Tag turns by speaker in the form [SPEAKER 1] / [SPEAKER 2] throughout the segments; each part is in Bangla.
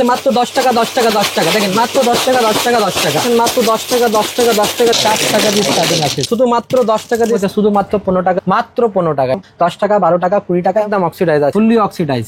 [SPEAKER 1] মাত্র 10 টাকা 10 টাকা 10 টাকা দেখেন, মাত্র 10 টাকা 10 টাকা 10 টাকা, মাত্র 10 টাকা 10 টাকা 10 টাকা 4 টাকা দিয়ে স্টার্টিং আছে, শুধুমাত্র 10 টাকা দিয়ে, শুধুমাত্র 15 টাকা, মাত্র 15 টাকা, 10 টাকা 12 টাকা 20 টাকা একদম অক্সিডাইজ আছে, ফুললি অক্সিডাইজ।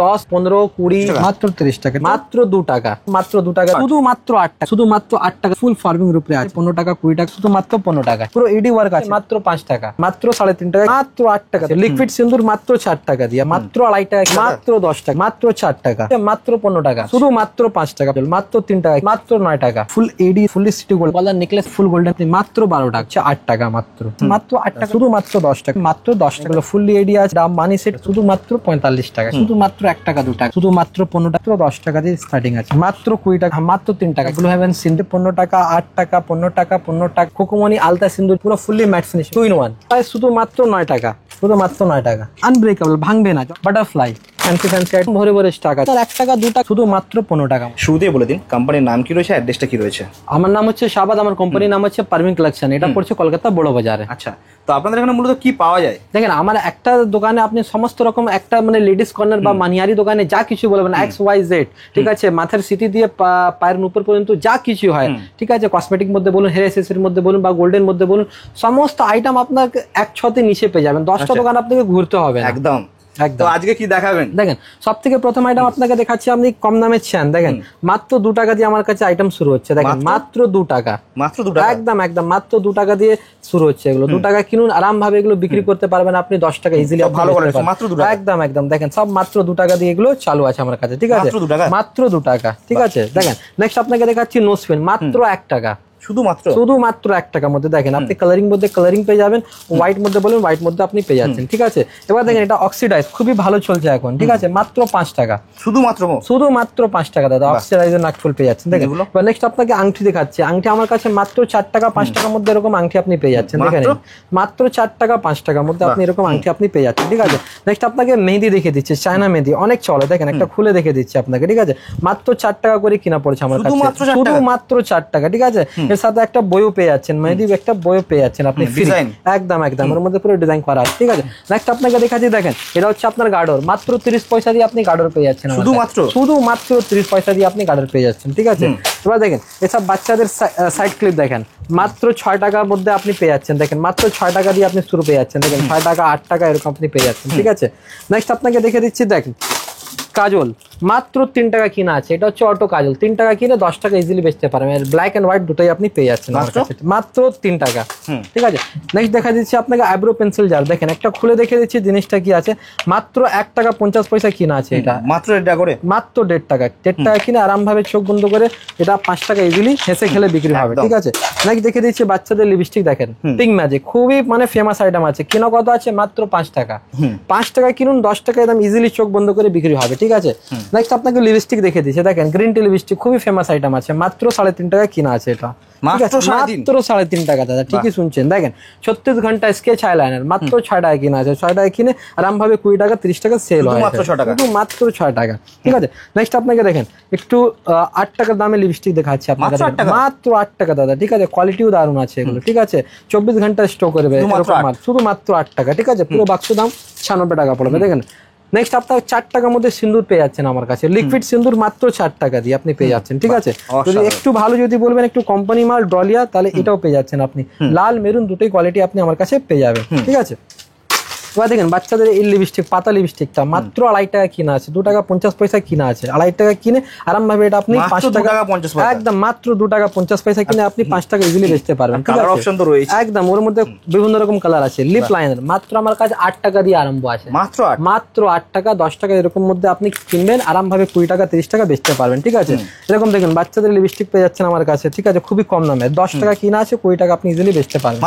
[SPEAKER 1] 10 15 20 মাত্র 30 টাকা, মাত্র 2 টাকা, মাত্র 2 টাকা, শুধুমাত্র 8 টাকা, শুধুমাত্র 8 টাকা, ফুল ফার্মিং রূপে আছে। 15 টাকা 20 টাকা, শুধুমাত্র 15 টাকা, পুরো এডি ওয়ার্ক আছে, মাত্র 5 টাকা, মাত্র 3.5 টাকা, মাত্র 8 টাকা। লিকুইড সিন্দুর মাত্র 4 টাকা দিয়ে, মাত্র 2.5 টাকা, মাত্র 10 টাকা, মাত্র 4 টাকা, মাত্র 15 টাকা, শুধু মাত্র 5 টাকা, মাত্র 3 টাকা, মাত্র 9 টাকা। ফুল এডি ফুললি সিটি গোল্ড কলার নেকলেস ফুল গোল্ডেন মাত্র 12 টাকা, 8 টাকা, মাত্র মাত্র 8 টাকা, শুধু মাত্র 10 টাকা, মাত্র 10 টাকা। ফুললি এডি আছে, দাম মানি সেট শুধু মাত্র 45 টাকা, শুধু মাত্র 1 টাকা 2 টাকা, শুধু মাত্র 15 টাকা, 10 টাকা দিয়ে স্টার্টিং আছে, মাত্র 20 টাকা, মাত্র 3 টাকা। ব্লু হেভেন সিন্দুর 15 টাকা, 8 টাকা, 15 টাকা, 15 টাকা। কোকোমনি আলতা সিন্দুর পুরো ফুললি ম্যাট ফিনিশ 2 in 1, শুধু মাত্র 9 টাকা, শুধু মাত্র 9 টাকা। আনব্রেকেবল, ভাঙবে না। বাটারফ্লাই ফ্যান্সি ফ্যান্সি আইটেম ভরে ভরে স্টক আছে, 1 টাকা 2 টাকা, শুধু মাত্র 15 টাকা।
[SPEAKER 2] শুরুতেই বলে দিন কোম্পানির নাম কি রয়েছে, অ্যাড্রেসটা কি রয়েছে?
[SPEAKER 1] আমার নাম হচ্ছে শাহবাদ, আমার কোম্পানির নাম হচ্ছে পারভিন কালেকশন, এটা পড়ছে কলকাতা বড় বাজারে।
[SPEAKER 2] আচ্ছা, তো আপনাদের এখানে মূলত কি পাওয়া যায়?
[SPEAKER 1] দেখেন, আমার একটা দোকানে আপনি সমস্ত রকম, একটা মানে লেডিস কর্নার বা মানিয়ারি দোকানে যা কিছু বলবেন XYZ, ঠিক আছে, মাথার সিটি দিয়ে পায়ের উপর পর্যন্ত যা কিছু হয়, ঠিক আছে, কসমেটিক মধ্যে বলুন, হেয়ার অ্যাক্সেসরির মধ্যে বলুন, বা গোল্ডের মধ্যে বলুন, সমস্ত আইটেম আপনার এক ছতে নিচে পেয়ে যাবেন। 10টা দোকান আপনাকে ঘুরতে হবে না।
[SPEAKER 2] একদম। তো আজকে কি দেখাবেন?
[SPEAKER 1] দেখেন, সব থেকে প্রথম আইটেম আপনাকে দেখাচ্ছি, আপনি কম দামের চান, দেখেন মাত্র 2 টাকা দিয়ে আমার কাছে আইটেম শুরু হচ্ছে। দেখেন, মাত্র 2 টাকা,
[SPEAKER 2] মাত্র 2 টাকা,
[SPEAKER 1] একদম একদম মাত্র 2 টাকা দিয়ে শুরু হচ্ছে। এগুলো 2 টাকা কিনুন, আরাম ভাবে এগুলো বিক্রি করতে পারবেন আপনি 10 টাকা ইজিলি।
[SPEAKER 2] ভালো করে মাত্র 2 টাকা,
[SPEAKER 1] একদম একদম। দেখেন, সব মাত্র 2 টাকা দিয়ে এগুলো চালু আছে আমার কাছে, ঠিক আছে, মাত্র 2 টাকা, ঠিক আছে। দেখেন, নেক্সট আপনাকে দেখাচ্ছি নোসপিন, মাত্র 1 টাকা, শুধুমাত্র 1 টাকার মধ্যে। দেখেন, আপনি কালারিং মধ্যে কালারিং পেয়ে যাবেন, হোয়াইট মধ্যে বলুন, হোয়াইট মধ্যে আপনি পেয়ে যাচ্ছেন, ঠিক আছে। এবার দেখেন, এটা অক্সিডাইজ খুবই ভালো চলছে এখন, ঠিক আছে, মাত্র 5 টাকা, শুধুমাত্র 5 টাকা দাদা, অক্সিডাইজের নাকফুল পেয়ে যাচ্ছেন। দেখেন, এবার নেক্সট আপনাকে আংটি দেখাচ্ছি। আংটি আমার কাছে মাত্র 4 টাকা 5 টাকার মধ্যে এরকম আংটি আপনি পেয়ে যাচ্ছেন। দেখেন, মাত্র 4 টাকা 5 টাকার মধ্যে আপনি এরকম আংটি আপনি পেয়ে যাচ্ছেন, ঠিক আছে। নেক্সট আপনাকে মেহেদি দেখিয়ে দিচ্ছি, চায়না মেহেদি অনেক চলে। দেখেন, একটা খুলে দেখে দিচ্ছি আপনাকে, ঠিক আছে, মাত্র 4 টাকা করে কিনা পড়েছে আমার কাছে, শুধুমাত্র 4 টাকা, ঠিক আছে। এর সাথে একটা বইও পেয়ে যাচ্ছেন, মেহেদি একটা বইও পেয়ে যাচ্ছেন আপনি, একদম একদম, ওর মধ্যে পুরো ডিজাইন করা আছে, ঠিক আছে। নেক্সট আপনাকে দেখাচ্ছি, দেখেন, এটা হচ্ছে আপনার গার্ডর, মাত্র 30 পয়সা দিয়ে আপনি গার্ডর পেয়ে যাচ্ছেন, শুধুমাত্র 30 পয়সা দিয়ে আপনি গার্ডর পেয়ে যাচ্ছেন, ঠিক আছে। এবার দেখেন, এসব বাচ্চাদের সাইড ক্লিপ দেখেন, মাত্র 6 টাকার মধ্যে আপনি পেয়ে যাচ্ছেন। দেখেন, মাত্র 6 টাকা দিয়ে আপনি শুরু পেয়ে যাচ্ছেন। দেখেন, 6 টাকা 8 টাকা এরকম আপনি পেয়ে যাচ্ছেন, ঠিক আছে। নেক্সট আপনাকে দেখে দিচ্ছি, দেখেন, কাজল মাত্র 3 টাকা কিনা আছে, এটা হচ্ছে অটো কাজল, 3 টাকা কিনে 10 টাকা ইজিলি বেচতে পারবেন। ব্ল্যাক এন্ড হোয়াইট দুটোই আপনি পেয়ে যাচ্ছেন মাত্র 3 টাকা, ঠিক আছে। নেক্সট দেখা দিচ্ছি আপনাকে আইব্রো পেন্সিল জার। দেখেন, একটা খুলে দেখে দিচ্ছি জিনিসটা কি আছে, মাত্র 1 টাকা 50 পয়সা কিনা আছে, এটা
[SPEAKER 2] মাত্র 1.5 টাকা করে,
[SPEAKER 1] মাত্র 1.5 টাকা, 1.5 টাকা কিনে আরাম ভাবে চোখ বন্ধ করে এটা 5 টাকা ইজিলি হেসে খেলে বিক্রি হবে, ঠিক আছে। নেক্সট দেখে দিচ্ছি বাচ্চাদের লিপস্টিক। দেখেন, পিঙ্ক ম্যাজিক খুবই মানে ফেমাস আইটেম আছে, কিনা কত আছে, মাত্র 5 টাকা, 5 টাকা কিনুন, 10 টাকা একদম ইজিলি চোখ বন্ধ করে বিক্রি হবে, ঠিক আছে। নেক্সট আপনাকে লিপস্টিক দেখে দিচ্ছে। দেখেন, গ্রিন টি লিপস্টিক খুবই ফেমাস আইটেম আছে, মাত্র 3.5 টাকা কিনা আছে, এটা মাত্র 3.5 টাকা দাদা, ঠিকই শুনছেন। দেখেন, 36 ঘন্টা স্কেচ আইলাইনার মাত্র 6 টাকা কিনা আছে, 6 টাকা কিনে আরাম ভাবে 20 টাকা 30 টাকা সেল হয়, মাত্র 6 টাকা, ঠিক আছে। নেক্সট আপনাকে দেখেন, একটু 8 টাকার দামে লিপস্টিক দেখাচ্ছি আপনাকে, মাত্র 8 টাকা দাদা, ঠিক আছে। কোয়ালিটিও দারুণ আছে এগুলো, ঠিক আছে, 24 ঘন্টা স্টক করবে, শুধুমাত্র 8 টাকা, ঠিক আছে। পুরো বাক্স দাম 96 টাকা পড়বে। দেখেন, নেক্সট আপনার 4 টাকার মধ্যে সিন্দুর পেয়ে যাচ্ছেন আমার কাছে, লিকুইড সিন্দুর মাত্র 4 টাকা দিয়ে আপনি পেয়ে যাচ্ছেন, ঠিক আছে। যদি একটু ভালো যদি বলবেন একটু কোম্পানি মাল ডলিয়া, তাহলে এটাও পেয়ে যাচ্ছেন আপনি, লাল মেরুন দুটোই কোয়ালিটি আপনি আমার কাছে পেয়ে যাবেন, ঠিক আছে। এবার দেখেন, বাচ্চাদের এই লিপস্টিক, পাতা লিপস্টিকটা মাত্র 2.5 টাকা কিনা আছে, 2 টাকা 50 পয়সা কিনা আছে। 2.5 টাকা কিনে আরাম ভাবে এটা আপনি 5 টাকা, একদম মাত্র 2 টাকা 50 পয়সা কিনে আপনি 5 টাকা ইজিলি বেচতে পারবেন, ঠিক আছে। একদম, ওর মধ্যে বিভিন্ন রকম কালার আছে। লিপ লাইনার মাত্র আমার কাছে 8 টাকা দিয়ে আরম্ভ আছে, মাত্র 8 টাকা 10 টাকা এরকম মধ্যে আপনি কিনবেন, আরাম ভাবে 20 টাকা 30 টাকা বেচতে পারবেন, ঠিক আছে। এরকম দেখেন, বাচ্চাদের লিপস্টিক পেয়ে যাচ্ছেন আমার কাছে, ঠিক আছে, খুবই কম দামে, 10 টাকা কিনা আছে, 20 টাকা আপনি ইজিলি বেচতে পারবেন,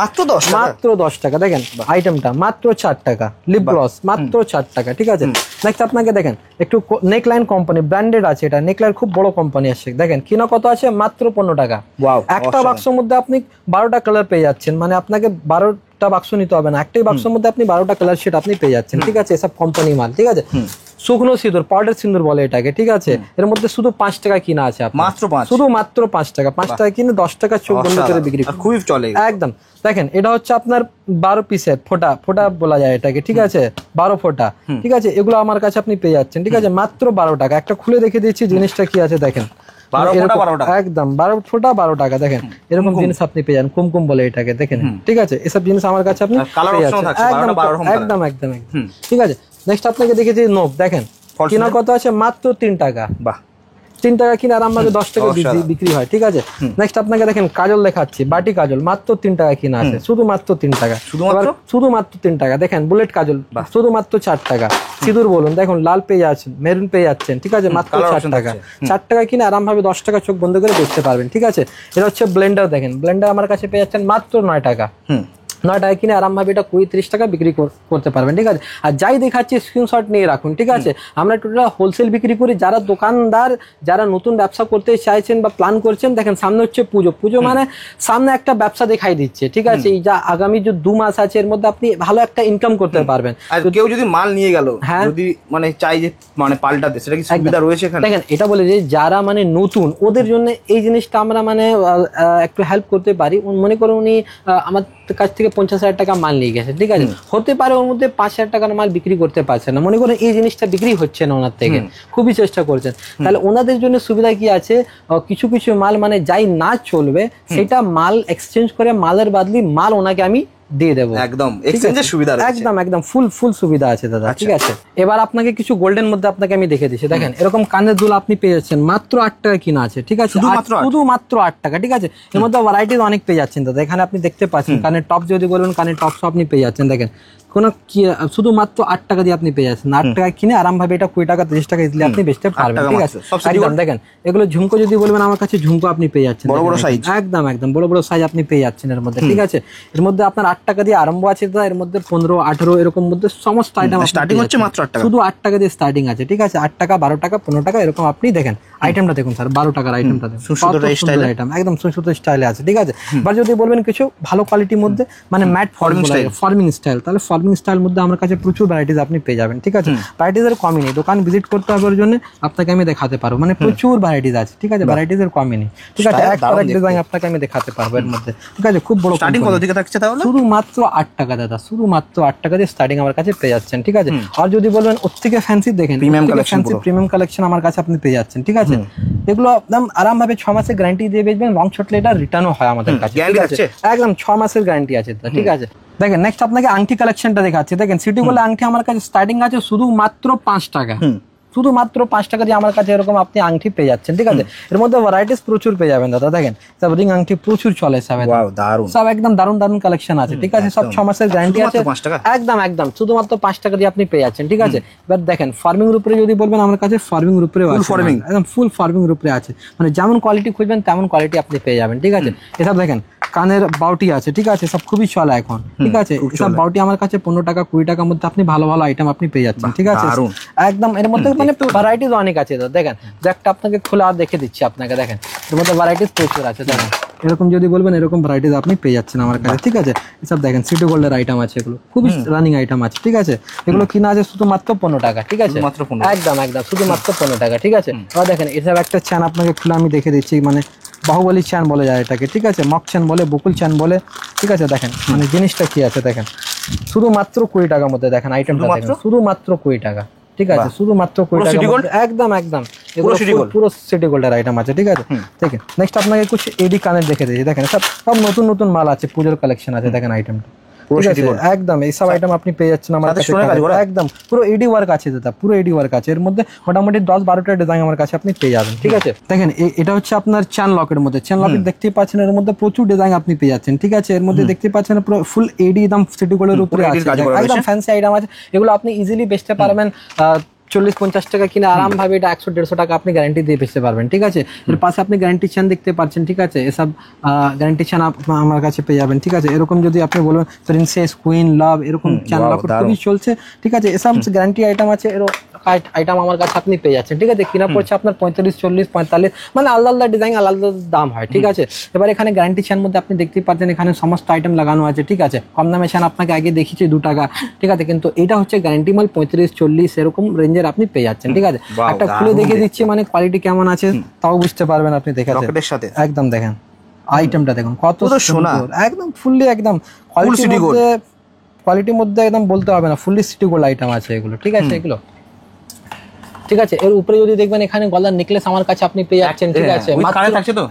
[SPEAKER 1] মাত্র 10 টাকা। দেখেন, আইটেমটা মাত্র 4 টাকা, লিপ গ্লস মাত্র 4 টাকা, ঠিক আছে। নেক্সট আপনাকে দেখেন, একটু নেকলাইন কোম্পানি ব্র্যান্ডেড আছে, এটা নেকলাইন খুব বড় কোম্পানি আছে। দেখেন, কিনা কত আছে, মাত্র 15 টাকা। একটা বাক্সের মধ্যে আপনি 12টা কালার পেয়ে যাচ্ছেন, মানে আপনাকে 12টা বাক্স নিতে হবে না, একটাই বাক্সের মধ্যে আপনি 12টা কালার শেড আপনি পেয়ে যাচ্ছেন, ঠিক আছে। এসব কোম্পানি মাল, ঠিক আছে। শুকনো সিঁদুর, পাউডার সিঁদুর বলে এটাকে, ঠিক আছে। এর মধ্যে শুধু 5 টাকা কিনা আছে,
[SPEAKER 2] মাত্র 5,
[SPEAKER 1] শুধু মাত্র 5 টাকা। 5 টাকা কিনে 10 টাকা চোখ বন্ধ করে বিক্রি,
[SPEAKER 2] খুবই চলে
[SPEAKER 1] একদম। দেখেন এটা হচ্ছে আপনার 12 পিসের ফোটা, ফোটা বলা যায় এটাকে, ঠিক আছে, 12 ফোটা, ঠিক আছে। এগুলো আমার কাছে আপনি পেয়ে যাচ্ছেন, ঠিক আছে, মাত্র 12 টাকা। একটা খুলে দেখে দিচ্ছি জিনিসটা কি আছে, দেখেন,
[SPEAKER 2] 12 টাকা,
[SPEAKER 1] একদম 12 ফোটা 12 টাকা। দেখেন এরকম জিনিস আপনি পেয়ে যান, কুমকুম বলে এটাকে, দেখেন, ঠিক আছে। এসব জিনিস আমার কাছে আপনি পেয়ে যাচ্ছেন, একদম একদম একদম, ঠিক আছে। নেক্সট আপনাকে দেখেছি নোব, দেখেন কিনা কত আছে, মাত্র 3 টাকা। বাহ, 3 টাকা কিনে আরামভাবে 10 টাকা বিক্রি হয়, ঠিক আছে। নেক্সট আপনাকে দেখেন কাজল দেখাচ্ছি, বাটি কাজল, মাত্র 3 টাকা কিনা আছে, শুধুমাত্র 3 টাকা, শুধুমাত্র 3 টাকা। দেখেন বুলেট কাজল, শুধুমাত্র 4 টাকা। সিঁদুর বলুন, দেখুন লাল পেয়ে যাচ্ছেন, মেরুন পেয়ে যাচ্ছেন, ঠিক আছে, মাত্র 4 টাকা। 4 টাকা কিনে আরামভাবে 10 টাকা চোখ বন্ধ করে বেচতে পারবেন, ঠিক আছে। এটা হচ্ছে ব্লেন্ডার, দেখেন ব্লেন্ডার আমার কাছে পেয়ে যাচ্ছেন মাত্র 9 টাকা। 9 টাকা কিনে আরামভাবে এটা 20-30 টাকা বিক্রি করতে পারবেন, ঠিক আছে। আর যাই দেখাচ্ছি স্ক্রিনশট নিয়ে রাখুন, ঠিক আছে। আমরা টোটাল হোলসেল বিক্রি করি। যারা দোকানদার, যারা নতুন ব্যবসা করতে চাইছেন বা প্ল্যান করছেন, দেখেন সামনে হচ্ছে পুজো, পুজো মানে সামনে একটা ব্যবসা দেখাই দিচ্ছে, ঠিক আছে। এই যা আগামী যে 2 মাস আছে এর মধ্যে আপনি ভালো একটা ইনকাম করতে পারবেন।
[SPEAKER 2] আর কেউ যদি মাল নিয়ে গেল, যদি মানে চাই যে মানে পাল্টাতে, সেটা কি সুবিধা রয়েছে এখানে?
[SPEAKER 1] দেখেন এটা বলে যে যারা মানে নতুন, ওদের জন্য এই জিনিসটা আমরা মানে একটু হেল্প করতে পারি। মনে করুন উনি আমার কাছ থেকে 50,000 টাকা মাল নিয়ে গেছে, ঠিক আছে, হতে পারে ওর মধ্যে 5,000 টাকার মাল বিক্রি করতে পারছে না, মনে করেন এই জিনিসটা বিক্রি হচ্ছে না ওনার থেকে, খুবই চেষ্টা করছেন, তাহলে ওনাদের জন্য সুবিধা কি আছে, কিছু কিছু মাল মানে যাই না চলবে সেটা মাল এক্সচেঞ্জ করে মালের বদলি মাল ওনাকে আমি দিয়ে দেবো,
[SPEAKER 2] একদম এক্সচেঞ্জের সুবিধা আছে,
[SPEAKER 1] একদম একদম ফুল সুবিধা আছে দাদা, ঠিক আছে। এবার আপনাকে কিছু গোল্ডেন মধ্যে আপনাকে আমি দেখে দিচ্ছি, দেখেন এরকম কানের দুল আপনি পেয়ে যাচ্ছেন মাত্র 8 টাকা কিনা আছে, ঠিক আছে, শুধুমাত্র 8 টাকা, ঠিক আছে। এর মধ্যে ভ্যারাইটিস অনেক পেয়ে যাচ্ছেন দাদা, এখানে আপনি দেখতে পাচ্ছেন কানের টপ, যদি বলবেন কানের টপস আপনি পেয়ে যাচ্ছেন, দেখেন কোন শুধুমাত্র 8 টাকা দিয়ে আপনি পেয়ে যাচ্ছেন। 8 টাকা কিনে আরামভাবে এটা 20 টাকা 30 টাকা দিলে আপনি বেচতে পারবেন, ঠিক আছে, একদম। দেখেন এগুলো ঝুমকো, যদি বলবেন আমার কাছে ঝুমকো আপনি পেয়ে যাচ্ছেন,
[SPEAKER 2] বড় বড় সাইজ,
[SPEAKER 1] একদম একদম বড় বড় সাইজ আপনি পেয়ে যাচ্ছেন এর মধ্যে, ঠিক আছে। এর মধ্যে আপনার 8 টাকা দিয়ে আরম্ভ আছে দাদা, এর মধ্যে 15, 18 এরকম মধ্যে সমস্ত আইটেম
[SPEAKER 2] স্টার্টিং হচ্ছে মাত্র 8 টাকা,
[SPEAKER 1] শুধু 8 টাকা দিয়ে স্টার্টিং আছে, ঠিক আছে। 8 টাকা, 12 টাকা, 15 টাকা এরকম আপনি দেখেন আইটেমটা দেখুন স্যার, 12 টাকার আইটেমটা দেখুন, সুন্দর আইটেম, একদম সুন্দর স্টাইলে আছে, ঠিক আছে। বা যদি বলবেন কিছু ভালো কোয়ালিটির মধ্যে মানে ম্যাট ফর্মিং স্টাইল, তাহলে ফর্মিং স্টাইল মধ্যে আমার কাছে প্রচুর ভ্যারাইটিস আপনি পেয়ে যাবেন, ঠিক আছে। ভ্যারাইটিস এর কমই নেই, দোকান ভিজিট করতে হবে ওর জন্য আপনাকে আমি দেখাতে পারবো, মানে প্রচুর ভ্যারাইটিস আছে, ঠিক আছে, ভ্যারাইটিস এর কমই নেই, ঠিক আছে। একটা ডিজাইন আপনাকে আমি দেখাতে পারবো এর মধ্যে, ঠিক আছে। খুব বড়
[SPEAKER 2] স্টার্টিং কত থেকে থাকছে তাহলে?
[SPEAKER 1] শুধুমাত্র 8 টাকা দাদা, শুধুমাত্র 8 টাকা দিয়ে স্টার্টিং আমার কাছে পেয়ে যাচ্ছেন, ঠিক আছে। আর যদি বলবেন ওর থেকে ফ্যান্সি, দেখেন প্রিমিয়াম কালেকশন আমার কাছে আপনি পেয়ে যাচ্ছেন, ঠিক আছে। এগুলো একদম আরামভাবে 6 মাসের গ্যারান্টি দিয়ে বেচবেন, রং ছটলে এটা রিটার্নও হয় আমাদের কাছে, ঠিক আছে, একদম 6 মাসের গ্যারান্টি আছে, ঠিক আছে। দেখেন নেক্সট আপনাকে আংটি কালেকশনটা দেখাচ্ছি, দেখেন সিটি গোল্ড আংটি আমার কাছে স্টার্টিং আছে শুধুমাত্র 5 টাকা, শুধুমাত্র 5 টাকা দিয়ে আমার কাছে এরকম আপনি আংটি পেয়ে যাচ্ছেন, ঠিক আছে। এর মধ্যে ভ্যারাইটিস প্রচুর পেয়ে যাবেন দাদা, দেখেন সব রিং আংটি প্রচুর চলে, সব একদম দারুন কালেকশন আছে, ঠিক আছে। সব 6 মাসের গ্যারান্টি আছে, একদম একদম শুধুমাত্র 5 টাকা দিয়ে আপনি পেয়ে যাচ্ছেন, ঠিক আছে। এবার দেখেন ফার্মিং এর উপরে যদি বলবেন আমার কাছে ফার্মিং এর উপরে আছে, একদম ফুল ফার্মিং এর উপরে আছে, মানে যেমন কোয়ালিটি খুঁজবেন তেমন কোয়ালিটি আপনি পেয়ে যাবেন, ঠিক আছে। এসব দেখেন কানের বাউটি আছে, ঠিক আছে, সব খুবই চলে এখন, ঠিক আছে। এসব বাউটি আমার কাছে 15 টাকা 20 টাকার মধ্যে আপনি ভালো ভালো আইটেম আপনি পেয়ে যাচ্ছেন, ঠিক আছে, একদম। এর মধ্যে মানে ভ্যারাইটিস অনেক আছে, দেখেন একটা আপনাকে খোলা দেখে দিচ্ছি আপনাকে, দেখেন এর মধ্যে ভ্যারাইটিস প্রচুর আছে, দেখেন এরকম যদি বলবেন এরকম ভ্যারাইটিস আপনি পেয়ে যাচ্ছেন আমার কাছে, ঠিক আছে। এসব দেখেন সিটি গোল্ডের আইটেম আছে, এগুলো খুবই রানিং আইটেম আছে, ঠিক আছে। এগুলো কিনা আছে শুধুমাত্র 15 টাকা, ঠিক আছে, একদম একদম শুধুমাত্র 15 টাকা, ঠিক আছে। আর দেখেন এসব একটা চ্যান আপনাকে খুলে আমি দেখে দিচ্ছি, মানে বাহুবলী চ্যান বলে যায় এটাকে, ঠিক আছে, মক চ্যান বলে, বকুল চ্যান বলে, ঠিক আছে। দেখেন মানে জিনিসটা কি আছে, দেখেন শুধুমাত্র 20 টাকার মধ্যে, দেখেন আইটেমটা দেখেন শুধুমাত্র 20 টাকা, ঠিক আছে, শুধুমাত্র 20 টাকা, একদম একদম পুরো সিটি গোল্ডের আইটেম আছে, ঠিক আছে। ঠিক আছে, নেক্সট আপনাকে কিছু এডি কানের দেখে দিয়েছি, দেখেন সব নতুন নতুন মাল আছে, পুজোর কালেকশন আছে, দেখেন আইটেমটা একদম এইসব আইটেম আপনি পেয়ে যাচ্ছেন আমার কাছে, একদম পুরো এডি ওয়ার্ক আছে দাদা, পুরো এডি ওয়ার্ক আছে, এর মধ্যে মোটামুটি 10-12টা ডিজাইন আমার কাছে আপনি পেয়ে যাবেন, ঠিক আছে। দেখেন এটা হচ্ছে আপনার চ্যান লকের মধ্যে, চ্যান লকেট দেখতেই পাচ্ছেন, এর মধ্যে প্রচুর ডিজাইন আপনি পেয়ে যাচ্ছেন, ঠিক আছে। এর মধ্যে দেখতে পাচ্ছেন পুরো ফুল এডি একদম সিটি গোল্ডের উপরে আছে, একদম ফ্যান্সি আইটেম আছে, এগুলো আপনি ইজিলি বেচতে পারবেন 40-50 টাকা কিনে আরাম ভাবে এটা 100-150 টাকা আপনি গ্যারান্টি দিয়ে বেচতে পারবেন, ঠিক আছে। এর পাশে আপনি গ্যারান্টি চ্যান দেখতে পাচ্ছেন, ঠিক আছে, এসব গ্যারান্টি চ্যান আমার কাছে পেয়ে যাবেন, ঠিক আছে। এরকম যদি আপনি বলবেন প্রিন্সেস, কুইন, লাভ, এরকম চ্যান লকেট খুবই চলছে, ঠিক আছে। এসব গ্যারান্টি আইটেম আছে, আইটেম আমার কাছে আপনি পেয়ে যাচ্ছেন, ঠিক আছে। কিনা পড়ছে আপনার 35, 40, 45, মানে আলাদা আলাদা ডিজাইন আলাদা দাম হয়, ঠিক আছে। এবার এখানে গ্যারান্টি চ্যান মধ্যে আপনি দেখতেই পাচ্ছেন এখানে সমস্ত আইটেম লাগানো আছে, ঠিক আছে। কম দামে চ্যান আপনাকে আগে দেখিয়েছি 2 টাকা, ঠিক আছে, কিন্তু এটা হচ্ছে গ্যারান্টি মাল 35-40 এরকম রেঞ্জের রেঞ্জের আপনি পেয়ে যাচ্ছেন। ঠিক আছে, একটা খুলে দেখে দিচ্ছি মানে কোয়ালিটি কেমন আছে তাও বুঝতে পারবেন আপনি। দেখে একদম দেখেন আইটেমটা দেখুন কত সুন্দর, একদম ফুললি একদম কোয়ালিটির মধ্যে একদম বলতে হবে না, ফুললি সিটি গোল্ড আইটেম আছে এগুলো। ঠিক আছে, এগুলো ঠিক আছে। এর উপরে যদি দেখবেন এখানে গলার নেকলেস আমার কাছে আপনি পেয়ে যাচ্ছেন। ঠিক আছে,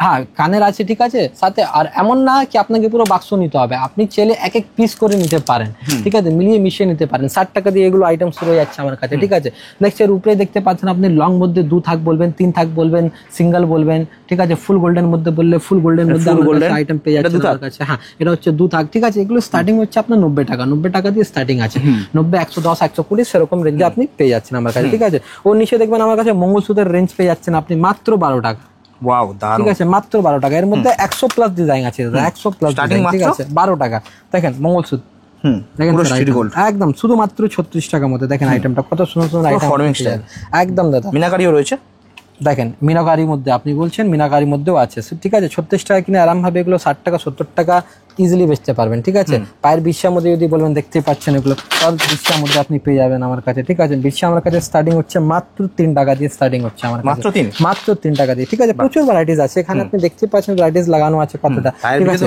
[SPEAKER 1] হ্যাঁ কানের আছে। ঠিক আছে, সাথে আর এমন না কি আপনাকে পুরো বাক্স নিতে হবে, আপনি চাইলে এক এক পিস করে নিতে পারেন। ঠিক আছে, মিলিয়ে মিশিয়ে নিতে পারেন। 60 টাকা দিয়ে এগুলো আইটেম শুরু হয়ে যাচ্ছে আমার কাছে। ঠিক আছে, নেক্সট এর উপরে দেখতে পাচ্ছেন আপনি লং মধ্যে 2 থাক বলবেন, 3 থাক বলবেন, সিঙ্গেল বলবেন। ঠিক আছে, ফুল গোল্ডেন মধ্যে বললে ফুল গোল্ডেন মধ্যে আইটেম পেয়ে যাচ্ছে আমার কাছে। হ্যাঁ, এটা হচ্ছে 2 থাক। ঠিক আছে, এগুলো স্টার্টিং হচ্ছে আপনার 90 টাকা, 90 টাকা দিয়ে স্টার্টিং আছে। 90, 110, 120 সেরকম রেঞ্জে আপনি পেয়ে যাচ্ছেন আমার কাছে। ঠিক আছে, ওর নিচে দেখবেন আমার কাছে মঙ্গলসূত্রের রেঞ্জ পেয়ে যাচ্ছেন আপনি মাত্র 12 টাকা।
[SPEAKER 2] ওয়াও, দারুণ।
[SPEAKER 1] ঠিক আছে, মাত্র 12 টাকা। এর মধ্যে 100 প্লাস ডিজাইন আছে, 100 প্লাস ডিজাইন। ঠিক আছে, 12 টাকা। দেখেন মঙ্গলসূত্র, দেখেন একদম শুধুমাত্র 36 টাকার মধ্যে। দেখেন আইটেমটা কত সুন্দর সুন্দর আইটেম, একদম দাদা।
[SPEAKER 2] মিনাকারিও রয়েছে,
[SPEAKER 1] দেখেন মিনাকারির মধ্যে আপনি বলছেন, মিনাকারির মধ্যেও আছে। ঠিক আছে, 36 টাকা কিনে আরামভাবে এগুলো 60 টাকা 70 টাকা ইজিলি বেচতে পারবেন। ঠিক আছে, পায়ের বিশ্বার মধ্যে যদি বলবেন দেখতে পাচ্ছেন এগুলো সব বিশ্বার মধ্যে আপনি পেয়ে যাবেন আমার কাছে। ঠিক আছে, বিশ্বা আমার কাছে স্টার্টিং হচ্ছে মাত্র 3 টাকা দিয়ে স্টার্টিং হচ্ছে আমার কাছে, মাত্র 3 টাকা দিয়ে। ঠিক আছে, প্রচুর ভ্যারাইটিস আছে এখানে, আপনি দেখতে পাচ্ছেন ভ্যারাইটিস লাগানো আছে কতটা। ঠিক আছে,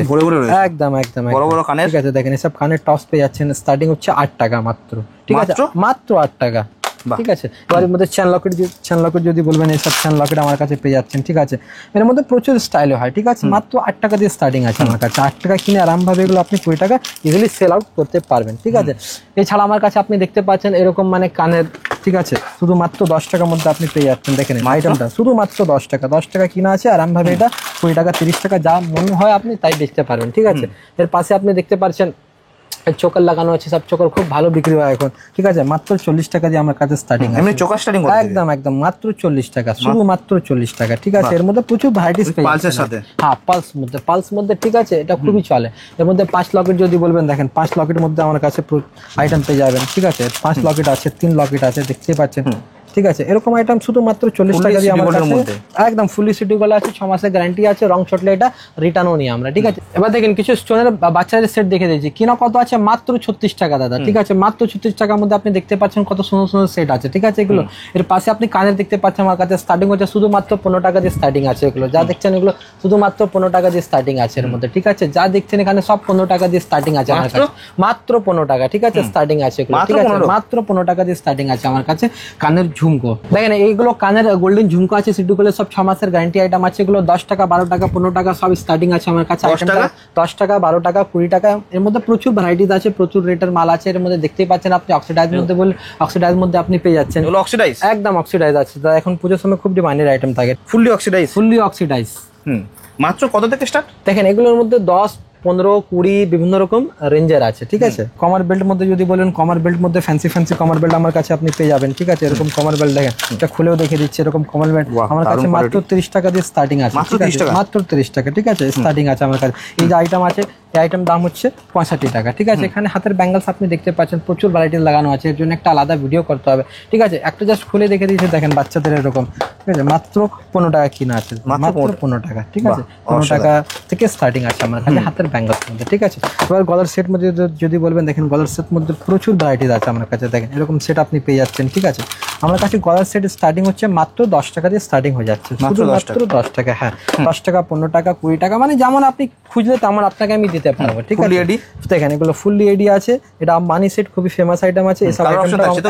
[SPEAKER 1] একদম একদম বড় বড় কানের। ঠিক আছে, দেখেন এসব কানের টপস পেয়ে যাচ্ছেন, স্টার্টিং হচ্ছে 8 টাকা মাত্র। ঠিক আছে, মাত্র 8 টাকা। ঠিক আছে, এর মধ্যে চেন লকেট যদি বলবেন এইসব চেন লকেট আমার কাছে পেয়ে যাচ্ছেন। ঠিক আছে, এর মধ্যে প্রচুর স্টাইলে হয়। ঠিক আছে, মাত্র 8 টাকা দিয়ে স্টার্টিং আছে আমার কাছে। 8 টাকা কিনে আরামভাবে এগুলো আপনি 20 টাকা ইজিলি সেল আউট করতে পারবেন। ঠিক আছে, এছাড়া আমার কাছে আপনি দেখতে পাচ্ছেন এরকম মানে কানের। ঠিক আছে, শুধুমাত্র 10 টাকার মধ্যে আপনি পেয়ে যাচ্ছেন। দেখেন আইটেমটা শুধুমাত্র 10 টাকা, 10 টাকা কিনা আছে আরামভাবে এটা 20 টাকা 30 টাকা যা মনে হয় আপনি তাই বেচতে পারবেন। ঠিক আছে, এর পাশে আপনি দেখতে পাচ্ছেন চোকার লাগানো আছে, সব চোকার খুব ভালো বিক্রি হয় এখন। ঠিক আছে, মাত্র 40 টাকা দিয়ে আমার কাছে স্টার্টিং আছে। এমনি চোকার স্টার্টিং একদম একদম মাত্র 40 টাকা, শুধুমাত্র 40 টাকা। ঠিক আছে, এর মধ্যে প্রচুর ভ্যারাইটিস পেয়ে যাচ্ছেন। হ্যাঁ, পালস মধ্যে। ঠিক আছে, এটা খুবই চলে। এর মধ্যে 5 লকেট যদি বলবেন, দেখেন 5 লকেটের মধ্যে আমার কাছে আইটেম পেয়ে যাবেন। ঠিক আছে, 5 লকেট আছে, 3 লকেট আছে, দেখতে পাচ্ছেন। ঠিক আছে, এরকম আইটেম শুধুমাত্র 40 টাকা দিয়ে আমার কাছে একদম ফুলি সিটি গোল্ড আছে, 6 মাসের গ্যারান্টি আছে, রং চটলে এটা রিটার্নও নিই আমরা। ঠিক আছে, এবার দেখেন কিছু স্টোনের বাচ্চাদের সেট দেখে দিয়েছি, কিনা কত আছে মাত্র 36 টাকা দাদা। ঠিক আছে, মাত্র 36 টাকার মধ্যে আপনি দেখতে পাচ্ছেন কত সুন্দর সুন্দর সেট আছে। ঠিক আছে, এগুলো এর পাশে আপনি কানের দেখতে পাচ্ছেন আমার কাছে স্টার্টিং হচ্ছে শুধুমাত্র 15 টাকা দিয়ে স্টার্টিং আছে। এগুলো যা দেখছেন এগুলো শুধুমাত্র 15 টাকা দিয়ে স্টার্টিং আছে এর মধ্যে। ঠিক আছে, যা দেখছেন এখানে সব 15 টাকা দিয়ে স্টার্টিং আছে আমার কাছে, মাত্র 15 টাকা। ঠিক আছে, স্টার্টিং আছে এগুলো। ঠিক আছে, মাত্র 15 টাকা দিয়ে স্টার্টিং আছে আমার কাছে কানের ঝুমকো। দেখেন এইগুলো কানের গোল্ডেন ঝুমকো আছে, সিটি গোল্ডের সব 6 মাসের গ্যারান্টি আইটেম আছে। এগুলো 10 টাকা 12 টাকা 15 টাকা সব স্টার্টিং আছে আমার কাছে। 10 টাকা 12 টাকা 20 টাকা, এর মধ্যে প্রচুর ভ্যারাইটিস আছে, প্রচুর রেটের মাল আছে। এর মধ্যে দেখতেই পাচ্ছেন আপনি অক্সিডাইজ মধ্যে বলে অক্সিডাইজ মধ্যে আপনি পেয়ে যাচ্ছেন। একদম অক্সিডাইজ আছে, এখন পুজোর সময় খুব ডিমান্ডেড আইটেম থাকে। ফুললি অক্সিডাইজ
[SPEAKER 2] মাত্র কত থেকে স্টার্ট?
[SPEAKER 1] দেখেন এগুলোর মধ্যে 10, 15, 20 বিভিন্ন রকম রেঞ্জের আছে। ঠিক আছে, কমার বেল্ট মধ্যে যদি বলেন, কমার বেল্ট মধ্যে ফ্যান্সি কমার বেল্ট আমার কাছে আপনি পেয়ে যাবেন। ঠিক আছে, এরকম কমার বেল্ট দেখেন, এটা খুলেও দেখে দিচ্ছি। এরকম কমার বেল্ট আমার কাছে মাত্র 30 টাকা দিয়ে স্টার্টিং আছে। মাত্র 30 টাকা। ঠিক আছে, স্টার্টিং আছে আমার কাছে। এই যে আইটেম আছে, এই আইটেম দাম হচ্ছে 65 টাকা। ঠিক আছে, এখানে হাতের ব্যাঙ্গলস আপনি দেখতে পাচ্ছেন, প্রচুর ভ্যারাইটিস লাগানো আছে, এর জন্য একটা আলাদা ভিডিও করতে হবে। ঠিক আছে, একটা জাস্ট খুলে দেখে দিয়েছে, দেখেন বাচ্চাদের এরকম। ঠিক আছে, মাত্র 15 টাকা কিনা আছে, মাত্র 15 টাকা। ঠিক আছে, 15 টাকা থেকে স্টার্টিং আছে আমার কাছে হাতের ব্যাঙ্গলস মধ্যে। ঠিক আছে, এবার গলার সেট মধ্যে যদি বলবেন, দেখেন গলার সেট মধ্যে প্রচুর ভ্যারাইটিস আছে আমার কাছে। দেখেন এরকম সেট আপনি পেয়ে যাচ্ছেন। ঠিক আছে, আমার কাছে গলার সেট স্টার্টিং হচ্ছে মাত্র 10 টাকা দিয়ে স্টার্টিং হয়ে যাচ্ছে, মাত্র 10 টাকা। হ্যাঁ, 10 টাকা 15 টাকা 20 টাকা, মানে যেমন আপনি খুঁজলে তেমন আপনাকে আমি দিতে পারবো। ঠিক আছে, দেখেন এগুলো ফুললি এডি আছে, এটা মানি সেট খুবই ফেমাস আইটেম আছে। এসব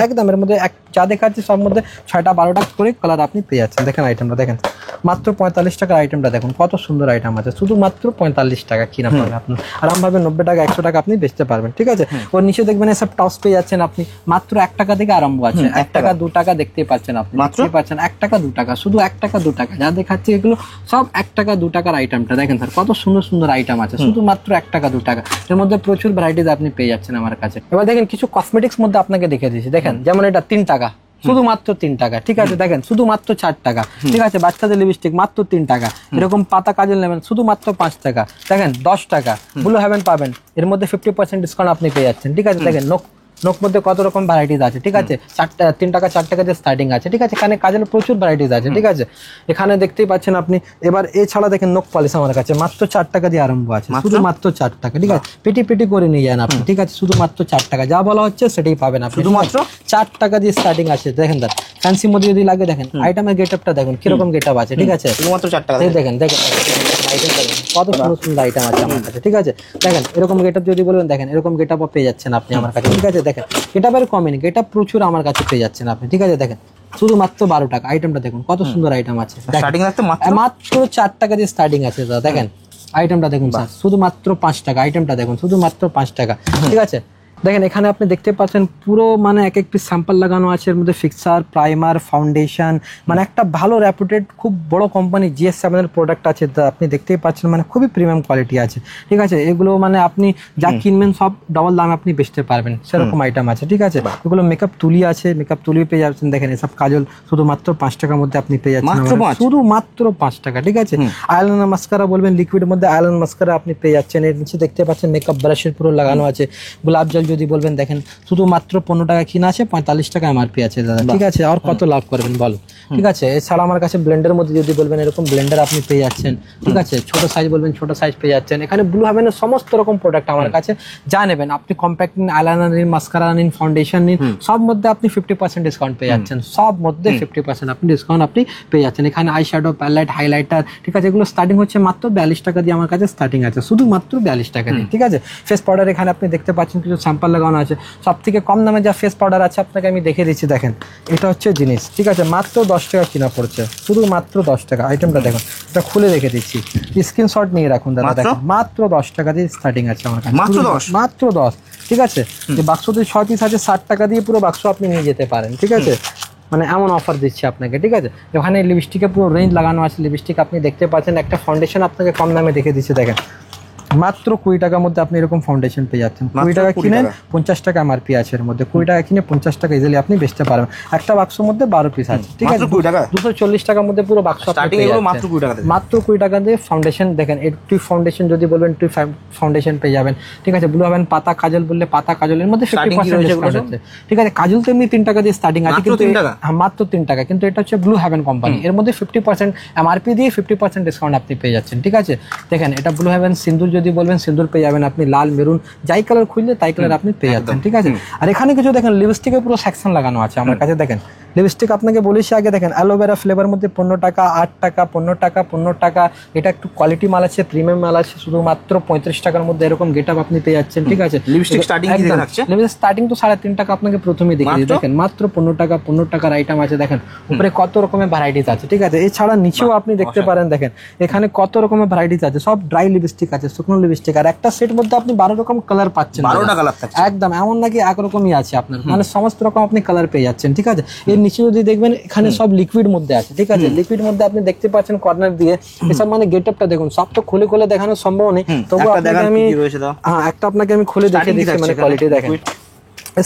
[SPEAKER 1] একদম এর মধ্যে যা দেখাচ্ছে সব মধ্যে 6টা 12টা করে কালার আপনি পেয়ে যাচ্ছেন। দেখেন আইটেমটা দেখেন, মাত্র 45 টাকার আইটেমটা দেখুন কত সুন্দর আইটেম আছে, শুধু মাত্র 45 টাকা কিনা পাবেন আপনি আরামভাবে। 90 টাকা 100 টাকা আপনি বেচতে পারবেন। ঠিক আছে, ওর নিচে দেখবেন এসব টপস পেয়ে যাচ্ছেন আপনি, মাত্র 1 টাকা থেকে আরম্ভ আছে। 1 টাকা 2 টাকা দেখতেই পাচ্ছেন আপনি, দেখতেই পাচ্ছেন 1 টাকা 2 টাকা, শুধু 1 টাকা 2 টাকা যা দেখাচ্ছে এগুলো সব 1 টাকা 2 টাকার আইটেমটা। দেখেন স্যার কত সুন্দর সুন্দর আইটেম আছে, শুধু মাত্র 1 টাকা 2 টাকা। এর মধ্যে প্রচুর ভ্যারাইটিস আপনি পেয়ে যাচ্ছেন আমার কাছে। এবার দেখেন কিছু কসমেটিক্স মধ্যে আপনাকে দেখে দিয়েছি। দেখেন যেমন এটা 3 টাকা, শুধুমাত্র 3 টাকা। ঠিক আছে, দেখেন শুধুমাত্র 4 টাকা। ঠিক আছে, বাচ্চাদের লিপস্টিক মাত্র 3 টাকা। এরকম পাতা কাজল নেবেন শুধুমাত্র 5 টাকা। দেখেন 10 টাকা ব্লু হেভেন পাবেন, এর মধ্যে 50% ডিসকাউন্ট আপনি পেয়ে যাচ্ছেন। ঠিক আছে, দেখেন নোক মধ্যে কত রকম ভ্যারাইটিস আছে, ঠিক আছে। 3 টাকা 4 টাকা দিয়ে স্টার্টিং আছে, ঠিক আছে। এখানে কাজের প্রচুর ভ্যারাইটিস আছে, ঠিক আছে। এখানে দেখতেই পাচ্ছেন আপনি। এবার এছাড়া দেখেন নোক পলিশ আমার কাছে মাত্র 4 টাকা দিয়ে আরম্ভ আছে, শুধু মাত্র 4 টাকা, ঠিক আছে। পেটি পেটি করে নিয়ে যান আপনি, ঠিক আছে। শুধু মাত্র 4 টাকা, যা বলা হচ্ছে সেটাই পাবেন আপনি, শুধুমাত্র 4 টাকা দিয়ে স্টার্টিং আছে। দেখেন দাদা, ফ্যান্সি মধ্যে যদি লাগে দেখেন আইটেমের গেটআপটা দেখুন কিরকম গেটআপ আছে, ঠিক আছে।
[SPEAKER 2] শুধুমাত্র 4 টাকা
[SPEAKER 1] দেখেন দেখেন আইটেম দেখেন কত সুন্দর সুন্দর আইটেম আছে আমার কাছে, ঠিক আছে। দেখেন এরকম গেটআপ যদি বলবেন, দেখেন এরকম গেটআপও পেয়ে যাচ্ছেন আপনি আমার কাছে, ঠিক আছে। দেখেন গেটআপের কমেন গেটআপ প্রচুর আমার কাছে পেয়ে যাচ্ছেন আপনি, ঠিক আছে। দেখেন শুধুমাত্র 12 টাকা আইটেমটা দেখুন কত সুন্দর আইটেম আছে।
[SPEAKER 2] স্টার্টিং আছে
[SPEAKER 1] মাত্র 4 টাকা দিয়ে স্টার্টিং আছে দাদা। দেখেন আইটেমটা দেখুন স্যার, শুধুমাত্র 5 টাকা আইটেমটা দেখুন, শুধুমাত্র 5 টাকা, ঠিক আছে। দেখেন এখানে আপনি দেখতে পাচ্ছেন পুরো মানে এক একটি স্যাম্পল লাগানো আছে, এর মধ্যে ফিক্সার, প্রাইমার, ফাউন্ডেশন, মানে একটা ভালো রেপুটেড খুব বড় কোম্পানি GS7 এর প্রোডাক্ট আছে, আপনি দেখতেই পাচ্ছেন মানে খুবই প্রিমিয়াম কোয়ালিটি আছে, ঠিক আছে। এগুলো মানে আপনি যা কিনবেন সব ডবল দামে আপনি বেচতে পারবেন, সেরকম আইটেম আছে, ঠিক আছে। এগুলো মেকআপ তুলি আছে, মেকআপ তুলি পেয়ে যাচ্ছেন। দেখেন এসব কাজল শুধুমাত্র 5 টাকার মধ্যে আপনি পেয়ে যাচ্ছেন, শুধুমাত্র 5 টাকা, ঠিক আছে। আইলাইনার মাস্কারা বলবেন, লিকুইড মধ্যে আইলাইনার মাস্কারা আপনি পেয়ে যাচ্ছেন। এর নিচে দেখতে পাচ্ছেন মেকআপ ব্রাশের পুরো লাগানো আছে। গোলাপ জল যদি বলবেন, দেখেন শুধুমাত্র 15 টাকা কিনা আছে, 45 টাকা MRP আছে দাদা, ঠিক আছে। আর কত লাভ করবেন বলো, ঠিক আছে। এছাড়া আমার কাছে ব্লেন্ডারের মধ্যে যদি বলবেন, এরকম ব্লেন্ডার আপনি পেয়ে যাচ্ছেন, ঠিক আছে। ছোট সাইজ বলবেন, ছোট সাইজ পেয়ে যাচ্ছেন। এখানে ব্লু হেভেনের সমস্ত রকম প্রোডাক্ট আমার কাছে, যা নেবেন আপনি, কম্প্যাক্ট নিন, আইলাইনার নিন, মাস্কারা নিন, ফাউন্ডেশন নিন, সব মধ্যে আপনি 50% ডিসকাউন্ট পেয়ে যাচ্ছেন, সব মধ্যে 50% আপনি ডিসকাউন্ট আপনি পেয়ে যাচ্ছেন। এখানে আই শ্যাডো, প্যালেট, হাইলাইটার, ঠিক আছে। এগুলো স্টার্টিং হচ্ছে মাত্র 42 টাকা দিয়ে আমার কাছে স্টার্টিং আছে, শুধুমাত্র 42 টাকা দিয়ে, ঠিক আছে। ফেস পাউডার এখানে আপনি দেখতে পাচ্ছেন কিছু স্যাম্পল লাগানো আছে। সব থেকে কম দামে যা ফেস পাউডার আছে আপনাকে আমি দেখে দিচ্ছি, দেখেন এটা হচ্ছে জিনিস, ঠিক আছে। মাত্র 10 টাকা কিনা পড়ছে, শুধু মাত্র 10 টাকা। আইটেমটা দেখুন, এটা খুলে রেখে দিচ্ছি, স্ক্রিনশট নিয়ে রাখুন দাদা। দেখেন মাত্র 10 টাকা দিয়ে স্টার্টিং আছে আমার কাছে, মাত্র 10, ঠিক আছে। যে বাক্সতে 6 পিস আছে, 60 টাকা দিয়ে পুরো বাক্স আপনি নিয়ে যেতে পারেন, ঠিক আছে। মানে এমন অফার দিচ্ছি আপনাকে, ঠিক আছে। ওখানে লিপস্টিকে পুরো রেঞ্জ লাগানো আছে, লিপস্টিক আপনি দেখতে পাচ্ছেন। একটা ফাউন্ডেশন আপনাকে কম দামে দেখে দিচ্ছি, দেখেন মাত্র 20 টাকার মধ্যে আপনি এরকম ফাউন্ডেশন পেয়ে যাচ্ছেন। 20 টাকা কিনে 50 টাকা MRP আছে এর মধ্যে, 20 টাকা কিনে 50 টাকা ইজিলি আপনি বেচতে পারবেন। একটা বাক্সের মধ্যে 12 পিস আছে, ঠিক আছে। 240 টাকার মধ্যে পুরো বাক্স মাত্র 20 টাকা দিয়ে ফাউন্ডেশন। দেখেন একটু ফাউন্ডেশন যদি বলবেন, 2 ফাউন্ডেশন পেয়ে যাবেন, ঠিক আছে। ব্লু হেভেন পাতা কাজল বললে পাতা কাজলের মধ্যে 50% ডিসকাউন্ট আছে, ঠিক আছে। কাজল তো এমনি 3 টাকা দিয়ে স্টার্টিং আছে, কিন্তু হ্যাঁ মাত্র 3 টাকা, কিন্তু এটা হচ্ছে ব্লু হেভেন কোম্পানি, এর মধ্যে 50% MRP দিয়ে 50% ডিসকাউন্ট আপনি পেয়ে যাচ্ছেন, ঠিক আছে। দেখেন এটা ব্লু হেভেন সিন্দুর যদি বলবেন, সিন্দুর পেয়ে যাবেন আপনি, লাল, মেরুন, যাই কালার খুঁজলে তাই কালার আপনি পেয়ে যাচ্ছেন, ঠিক আছে। আর এখানে কিছু দেখেন লিপস্টিকের পুরো সেকশন লাগানো আছে আমার কাছে। দেখেন লিপস্টিক আপনাকে বলেছি আগে, দেখেন অ্যালোভেরা ফ্লেভার মধ্যে 15 টাকা, 8 টাকা, 15 টাকা, 15 টাকা। এটা একটু কোয়ালিটি মাল আছে, প্রিমিয়াম মাল আছে, শুধুমাত্র 35 টাকার মধ্যে এরকম গেটআপ আপনি পেয়ে যাচ্ছেন, ঠিক আছে।
[SPEAKER 2] লিপস্টিক স্টার্টিং কি দেখাচ্ছে?
[SPEAKER 1] লিপস্টিক স্টার্টিং তো 3.5 টাকা আপনাকে প্রথমেই দেখিয়ে দিই। দেখেন মাত্র 15 টাকা, 15 টাকার আইটেম আছে। দেখেন উপরে কত রকমের ভ্যারাইটিস আছে, ঠিক আছে। এছাড়া নিচেও আপনি দেখতে পারেন, দেখেন এখানে কত রকমের ভ্যারাইটিস আছে। সব ড্রাই লিপস্টিক আছে, শুকনো লিপস্টিক, আর একটা সেট মধ্যে আপনি 12 রকম কালার পাচ্ছেন।
[SPEAKER 2] 12টা কালার থাকছে
[SPEAKER 1] একদম, এমন নাকি একরকমই আছে আপনার, মানে সমস্ত রকম আপনি কালার পেয়ে যাচ্ছেন, ঠিক আছে। এর নিচে যদি দেখবেন, এখানে সব লিকুইড মধ্যে আছে, ঠিক আছে। লিকুইড মধ্যে আপনি দেখতে পাচ্ছেন কর্নার দিয়ে এসব, মানে গেটআপটা দেখুন। সব তো খুলে খুলে দেখানো সম্ভব নেই, তবু আপনাকে আমি একটা আপনাকে আমি খুলে দেখে দিচ্ছি, মানে কোয়ালিটি দেখেন।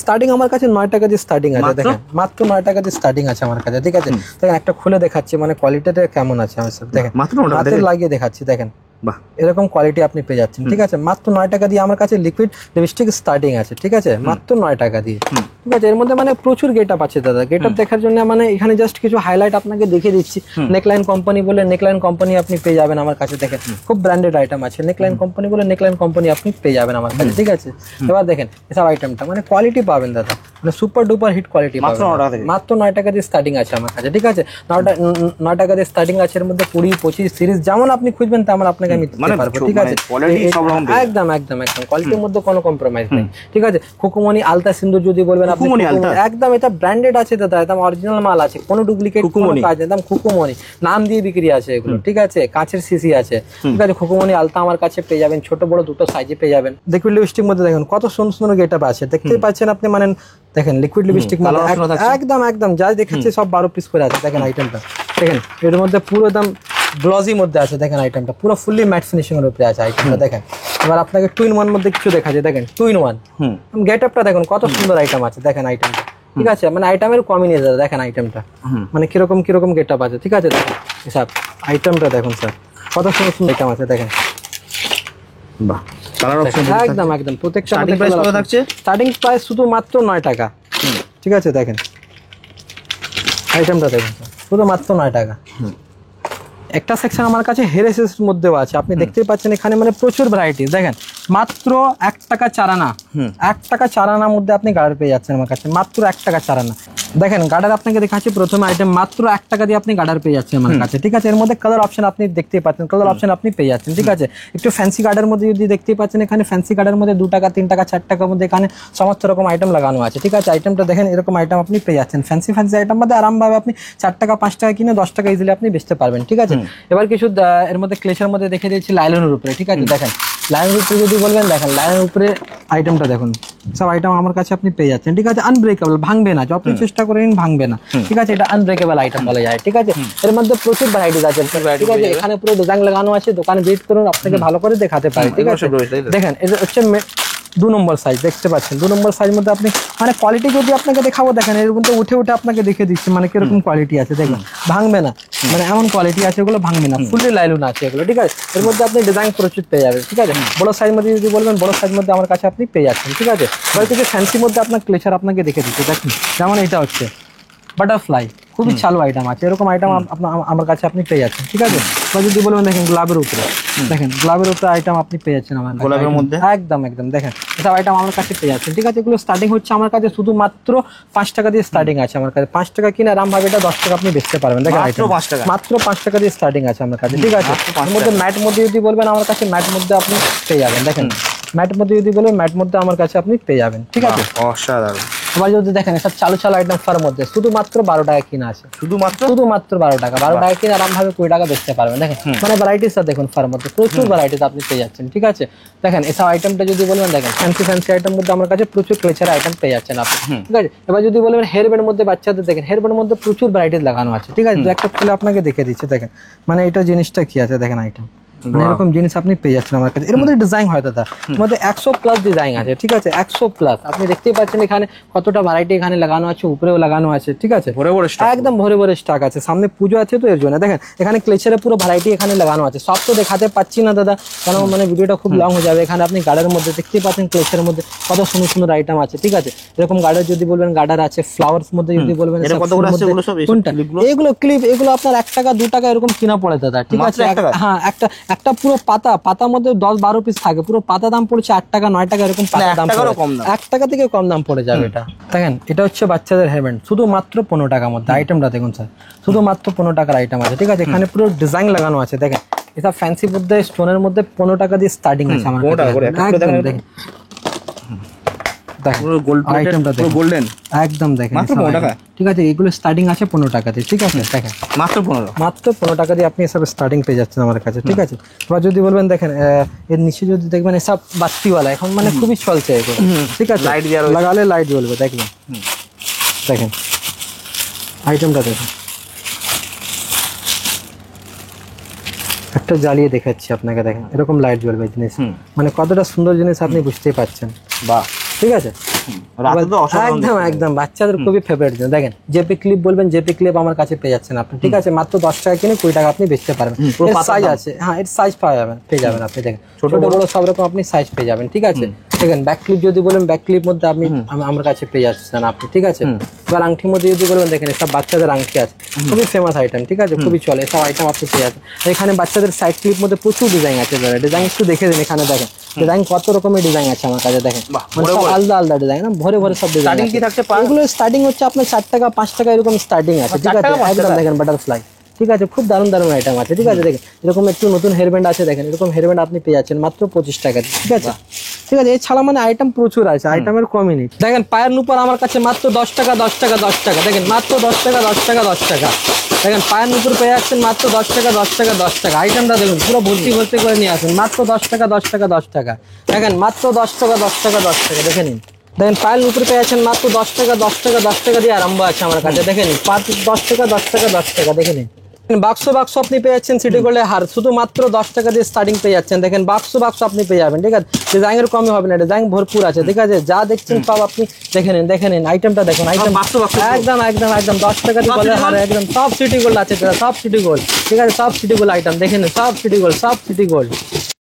[SPEAKER 1] স্টার্টিং আমার কাছে 9 টাকা দিয়ে স্টার্টিং আছে, দেখেন মাত্র 9 টাকা দিয়ে স্টার্টিং আছে আমার কাছে, ঠিক আছে। দেখেন একটা খুলে দেখাচ্ছি, মানে কোয়ালিটিটা কেমন আছে আমার সাথে, দেখেন হাতে লাগিয়ে দেখাচ্ছি, দেখেন এরকম কোয়ালিটি আপনি পেয়ে যাচ্ছেন, ঠিক আছে। মাত্র 9 টাকা দিয়ে আমার কাছে লিকুইড লিপস্টিক স্টার্টিং আছে, ঠিক আছে। মাত্র 9 টাকা দিয়ে, ঠিক আছে। এর মধ্যে মানে প্রচুর গেটআপ আছে দাদা। গেটআপ দেখার জন্য মানে এখানে জাস্ট কিছু হাইলাইট আপনাকে দেখিয়ে দিচ্ছি। নেকলাইন কোম্পানি বলে নেকলাইন কোম্পানি আপনি পেয়ে যাবেন আমার কাছে, দেখেন খুব ব্র্যান্ডেড আইটেম আছে। নেকলাইন কোম্পানি বলে নেকলাইন কোম্পানি আপনি পেয়ে যাবেন আমার কাছে, ঠিক আছে। এবার দেখেন এসব আইটেমটা মানে কোয়ালিটি পাবেন দাদা, মানে সুপার ডুপার হিট কোয়ালিটি পাবেন। মাত্র 9 টাকা দিয়ে স্টার্টিং আছে আমার কাছে, ঠিক আছে। 9 টাকা দিয়ে স্টার্টিং আছে। এর মধ্যে 20, 25 সিরিজ যেমন আপনি খুঁজবেন তেমন আপনাকে আমি দিতে পারবো, ঠিক আছে। একদম একদম একদম কোয়ালিটির মধ্যে কোনো কম্প্রোমাইজ নেই, ঠিক আছে। খুকুমনি আলতা সিন্দুর যদি বলবেন আপনি, একদম এটা ব্র্যান্ডেড আছে দাদা, একদম অরিজিনাল মাল আছে, কোনো ডুপ্লিকেট কোনো কাজ নেই, একদম খুকুমনি নাম দিয়ে বিক্রি আছে এগুলো, ঠিক আছে। কাঁচের সিসি আছে, ঠিক আছে। খুকুমনি আলতা আমার কাছে পেয়ে যাবেন, ছোট বড় দুটো সাইজে পেয়ে যাবেন। লিকুইড লিপস্টিক মধ্যে দেখুন কত সুন্দর সুন্দর গেটআপ আছে, দেখতেই পাচ্ছেন আপনি, মানে দেখেন লিকুইড লিপস্টিক একদম একদম যা দেখাচ্ছে সব 12 পিস করে আছে। দেখেন আইটেমটা, দেখেন এর মধ্যে পুরো একদম গ্লসি মধ্যে আছে, দেখেন আইটেমটা পুরো ফুললি ম্যাট ফিনিশিং এর উপরে আছে আইটেমটা, দেখেন। এবার আপনাকে 2 in 1 মধ্যে কিছু দেখাচ্ছে, দেখেন 2 in 1 গেটআপটা দেখুন কত সুন্দর আইটেম আছে, দেখেন আইটেমটা, ঠিক আছে। মানে আইটেমের কমই নিয়ে যাবে, দেখেন আইটেমটা মানে কিরকম কিরকম গেটআপ আছে, ঠিক আছে। দেখেন এসব আইটেমটা দেখুন স্যার, কত সুন্দর সুন্দর আইটেম আছে, দেখেন
[SPEAKER 2] বাহ, কালার অপশন
[SPEAKER 1] একদম একদম প্রত্যেকটা
[SPEAKER 2] স্টার্টিং প্রাইস কত থাকছে?
[SPEAKER 1] স্টার্টিং প্রাইস শুধু মাত্র 9 টাকা। ঠিক আছে, দেখেন আইটেমটা দেখেন শুধু মাত্র 9 টাকা। একটা সেকশন আমার কাছে হেরেসের মধ্যেও আছে, আপনি দেখতেই পাচ্ছেন এখানে মানে প্রচুর ভ্যারাইটি। দেখেন মাত্র 1 টাকা 4 আনা, 1 টাকা 4 আনার মধ্যে আপনি গার্ডার পেয়ে যাচ্ছেন আমার কাছে, মাত্র 1 টাকা 4 আনা। দেখেন গার্ডার আপনাকে দেখাচ্ছি, প্রথমে আইটেম মাত্র 1 টাকা দিয়ে আপনি গার্ডার পেয়ে যাচ্ছেন আমার কাছে। ঠিক আছে, এর মধ্যে কালার অপশন আপনি দেখতেই পাচ্ছেন, কালার অপশন আপনি পেয়ে যাচ্ছেন। ঠিক আছে, একটু ফ্যান্সি গার্ডের মধ্যে যদি দেখতেই পাচ্ছেন, এখানে ফ্যান্সি গার্ডের মধ্যে 2 টাকা 3 টাকা 4 টাকার মধ্যে এখানে সমস্ত রকম আইটেম লাগানো আছে। ঠিক আছে, আইটেমটা দেখেন এরকম আইটেম আপনি পেয়ে যাচ্ছেন। ফ্যান্সি ফ্যান্সি আইটেম মধ্যে আরামভাবে আপনি 4 টাকা 5 টাকা কিনে 10 টাকা ইজিলি আপনি বেচতে পারবেন। ঠিক আছে, এবার কিছু এর মধ্যে ক্লেচার মধ্যে দেখে দিয়েছি লাইলনের উপরে। ঠিক আছে, দেখেন লাইনের উপরে যদি বলবেন, দেখেন লাইনের উপরে আইটেমটা দেখুন, সব আইটেম আমার কাছে আপনি পেয়ে যাচ্ছেন। ঠিক আছে, আনব্রেকেবল, ভাঙবে না, যত চেষ্টা করেন ভাঙবে না। ঠিক আছে, এটা আনব্রেকেবল আইটেম বলা যায়। ঠিক আছে, এর মধ্যে প্রচুর ভ্যারাইটিস আছে। ঠিক আছে, এখানে পুরো ডিজাইন লাগানো আছে, দোকানে ভিজিট করুন, আপনাকে ভালো করে দেখাতে পারি। ঠিক আছে, দেখেন এটা হচ্ছে 2 নম্বর সাইজ, দেখতে পাচ্ছেন 2 নম্বর সাইজ মধ্যে আপনি মানে কোয়ালিটি যদি আপনাকে দেখাবো, দেখেন এর মধ্যে উঠে উঠে আপনাকে দেখে দিচ্ছি মানে কিরকম কোয়ালিটি আছে। দেখুন ভাঙবে না, মানে এমন কোয়ালিটি আছে, এগুলো ভাঙবে না, ফুললি লাইলুন আছে এগুলো। ঠিক আছে, এর মধ্যে আপনি ডিজাইন প্রচুর পেয়ে যাবেন। ঠিক আছে, বড় সাইজ মধ্যে যদি বলবেন, বড় সাইজ মধ্যে আমার কাছে আপনি পেয়ে যাচ্ছেন। ঠিক আছে, এবার কিছু ফ্যান্সি মধ্যে আপনার ক্লেচার আপনাকে দেখে দিচ্ছি। দেখুন যেমন এটা হচ্ছে বাটারফ্লাই, খুবই চালু আইটেম আছে, এরকম আইটেম আমার কাছে আপনি পেয়ে যাচ্ছেন। ঠিক আছে, বা যদি বলবেন দেখেন গোলাপের উপরে, দেখেন গোলাপের উপরে আইটেম আপনি পেয়ে যাচ্ছেন আমার
[SPEAKER 2] গোলাপের মধ্যে
[SPEAKER 1] একদম একদম দেখেন এটা আইটেম আমার কাছে পেয়ে যাচ্ছেন। ঠিক আছে, এগুলো স্টার্টিং হচ্ছে আমার কাছে শুধুমাত্র 5 টাকা দিয়ে স্টার্টিং আছে আমার কাছে। 5 টাকা কিনে আরামভাবে এটা 10 টাকা আপনি বেচতে পারবেন। দেখেন আইটেম মাত্র 5 টাকা দিয়ে স্টার্টিং আছে আমার কাছে। ঠিক আছে, এর মধ্যে ম্যাট মধ্যে যদি বলবেন, আমার কাছে ম্যাট মধ্যে আপনি পেয়ে যাবেন। দেখেন ম্যাট মধ্যে যদি বলবেন, ম্যাট মধ্যে আমার কাছে আপনি পেয়ে যাবেন। ঠিক আছে,
[SPEAKER 2] অসাধারণ।
[SPEAKER 1] এবার যদি দেখেন সব চালু চালু আইটেম ফার মধ্যে শুধুমাত্র 12 টাকা কিনা আছে, শুধুমাত্র 12 টাকা। 12 টাকা কিনে আরামভাবে 20 টাকা বেচতে পারবেন। দেখেন মানে ভ্যারাইটিসটা দেখুন, ফার মধ্যে প্রচুর ভ্যারাইটিস আপনি পেয়ে যাচ্ছেন। ঠিক আছে, দেখেন এসব আইটেমটা যদি বলবেন, দেখেন ফ্যান্সি ফ্যান্সি আইটেম মধ্যে আমার কাছে প্রচুর ক্লেচার আইটেম পেয়ে যাচ্ছেন আপনি। ঠিক আছে, এবার যদি বলবেন হেয়ার ব্যান্ড মধ্যে বাচ্চাদের, দেখেন হেয়ার ব্যান্ড মধ্যে প্রচুর ভ্যারাইটিস লাগানো আছে। ঠিক আছে, একটা খুলে আপনাকে দেখে দিচ্ছে। দেখেন মানে এটা জিনিসটা কি আছে, দেখেন আইটেম এরকম জিনিস আপনি পেয়ে যাচ্ছেন আমার কাছে। এর মধ্যে ডিজাইন হয় দাদা, এর মধ্যে 100+ ডিজাইন আছে। ঠিক আছে, 100+, আপনি দেখতেই পাচ্ছেন এখানে কতটা ভ্যারাইটি এখানে লাগানো আছে, উপরেও লাগানো আছে। ঠিক আছে, একদম ভরে ভরে স্টক আছে, সামনে পুজো আছে তো এর জন্য। দেখেন এখানে ক্লেচারে পুরো ভ্যারাইটি এখানে লাগানো আছে, সব তো দেখাতে পাচ্ছি না দাদা, কারণ মানে ভিডিওটা খুব লং হয়ে যাবে। এখানে আপনি গার্ডারের মধ্যে দেখতেই পাচ্ছেন ক্লেচারের মধ্যে কত সুন্দর সুন্দর আইটেম আছে। ঠিক আছে, এরকম গার্ডার যদি বলবেন, গার্ডার আছে ফ্লাওয়ার্স মধ্যে যদি বলবেন, কোনটা এগুলো ক্লিপ, এগুলো আপনার 1 টাকা 2 টাকা এরকম কিনা পড়ে দাদা। ঠিক আছে, হ্যাঁ একটা পুরো পাতার মধ্যে 10-12 পিস থাকে, পুরো পাতা দাম পড়ছে 8 টাকা 9 টাকা এরকম পাতা দাম, 1 টাকা থেকে কম দাম পড়ে যাবে এটা। দেখেন এটা হচ্ছে বাচ্চাদের হেয়ারব্যান্ড, শুধুমাত্র 15 টাকার মধ্যে। আইটেমটা দেখুন স্যার, শুধুমাত্র 15 টাকার আইটেম আছে। ঠিক আছে, এখানে পুরো ডিজাইন লাগানো আছে। দেখেন এটা ফ্যান্সি মধ্যে স্টোনের মধ্যে 15 টাকা দিয়ে স্টার্টিং আছে আমার কাছে। দেখেন
[SPEAKER 2] গোল্ডেন
[SPEAKER 1] একদম দেখেন মাত্র 15 টাকা। ঠিক আছে, এগুলো স্টার্টিং আছে 15 টাকাতে। ঠিক আছে, দেখেন মাত্র 15 টাকা দিয়ে আপনি এসব স্টার্টিং পেয়ে যাচ্ছেন আমার কাছে। ঠিক আছে, এবার যদি বলবেন, দেখেন এর নিচে যদি দেখবেন এসব বাতিওয়ালা এখন মানে খুবই চলছে এগুলো। ঠিক আছে, লাগালে লাইট জ্বলবে। দেখবেন দেখেন আইটেমটা দেখেন, একটা জ্বালিয়ে দেখাচ্ছি আপনাকে। দেখেন এরকম লাইট জ্বলবে জিনিস, মানে কতটা সুন্দর জিনিস আপনি বুঝতেই পারছেন। বাহ, ঠিক আছে, একদম একদম বাচ্চাদের খুবই ফেভারিট জিনিস। দেখেন জেপি ক্লিপ বলবেন, জেপি ক্লিপ আমার কাছে পেয়ে যাচ্ছেন আপনি। ঠিক আছে, মাত্র 10 টাকা কিনে 20 টাকা আপনি বেচতে পারবেন। এর সাইজ আছে, হ্যাঁ এর সাইজ পেয়ে যাবেন আপনি। দেখেন ছোট বড় সব রকম আপনি সাইজ পেয়ে যাবেন। ঠিক আছে, দেখেন ব্যাক ক্লিপ যদি বলেন, ব্যাক ক্লিপ মধ্যে আপনি আমার কাছে পেয়ে যাচ্ছেন আপনি। ঠিক আছে, এবার আংটির মধ্যে যদি বলবেন, দেখেন সব বাচ্চাদের আংটি আছে, খুবই ফেমাস আইটেম। ঠিক আছে, খুবই চলে, সব আইটেম আপনি পেয়ে যাচ্ছেন। এখানে বাচ্চাদের সাইড ক্লিপ মধ্যে প্রচুর ডিজাইন আছে। ডিজাইন একটু দেখে দিন, এখানে দেখেন ডিজাইন কত রকমের ডিজাইন আছে আমার কাছে। দেখেন মানে সব আলাদা আলাদা ডিজাইন, ভরে ভরে সব ডিজাইন। এগুলো স্টার্টিং হচ্ছে আপনার 4 টাকা 5 টাকা এরকম স্টার্টিং আছে। ঠিক আছে, একদম দেখেন বাটারফ্লাই। ঠিক আছে, খুব দারুণ দারুণ আইটেম আছে। ঠিক আছে, দেখেন এরকম একটু নতুন হেয়ারব্যান্ড আছে। দেখেন এরকম হেয়ারব্যান্ড আপনি পেয়ে যাচ্ছেন মাত্র 25 টাকা। ঠিক আছে, ঠিক আছে, এছাড়া মানে আইটেম প্রচুর আছে, আইটেমের কমই নেই। দেখেন পায়ের নুপুর আমার কাছে মাত্র 10 টাকা 10 টাকা 10 টাকা। দেখেন মাত্র 10 টাকা 10 টাকা 10 টাকা। দেখেন পায়ের নুপুর পেয়ে যাচ্ছেন মাত্র 10 টাকা 10 টাকা 10 টাকা। আইটেমটা দেখুন পুরো ভর্তি ভর্তি করে নিয়ে আসুন, মাত্র 10 টাকা 10 টাকা 10 টাকা। দেখেন মাত্র 10 টাকা 10 টাকা 10 টাকা। দেখে নিন, দেখেন পায়ের নুপুর পেয়ে যাচ্ছেন মাত্র 10 টাকা 10 টাকা 10 টাকা দিয়ে আরম্ভ আছে আমার কাছে। দেখে নিন 10 টাকা 10 টাকা 10 টাকা। দেখে নিন বাক্স আপনি পেয়ে যাচ্ছেন সিটি গোল্ডের হার, শুধুমাত্র 10 টাকা দিয়ে স্টার্টিং পেয়ে যাচ্ছেন। দেখেন বাক্স আপনি পেয়ে যাবেন। ঠিক আছে, ডিজাইনের কমই হবে না, ডিজাইন ভরপুর আছে। ঠিক আছে, যা দেখছেন সব আপনি দেখে নিন আইটেমটা দেখুন। আইটেম একদম একদম একদম 10 টাকা দিয়ে গোল্ডের হার, একদম সব সিটি গোল্ড আছে, সব সিটি গোল্ড। ঠিক আছে, সব সিটি গোল্ড আইটেম দেখে নিন, সব সিটি গোল্ড, সব সিটি গোল্ড।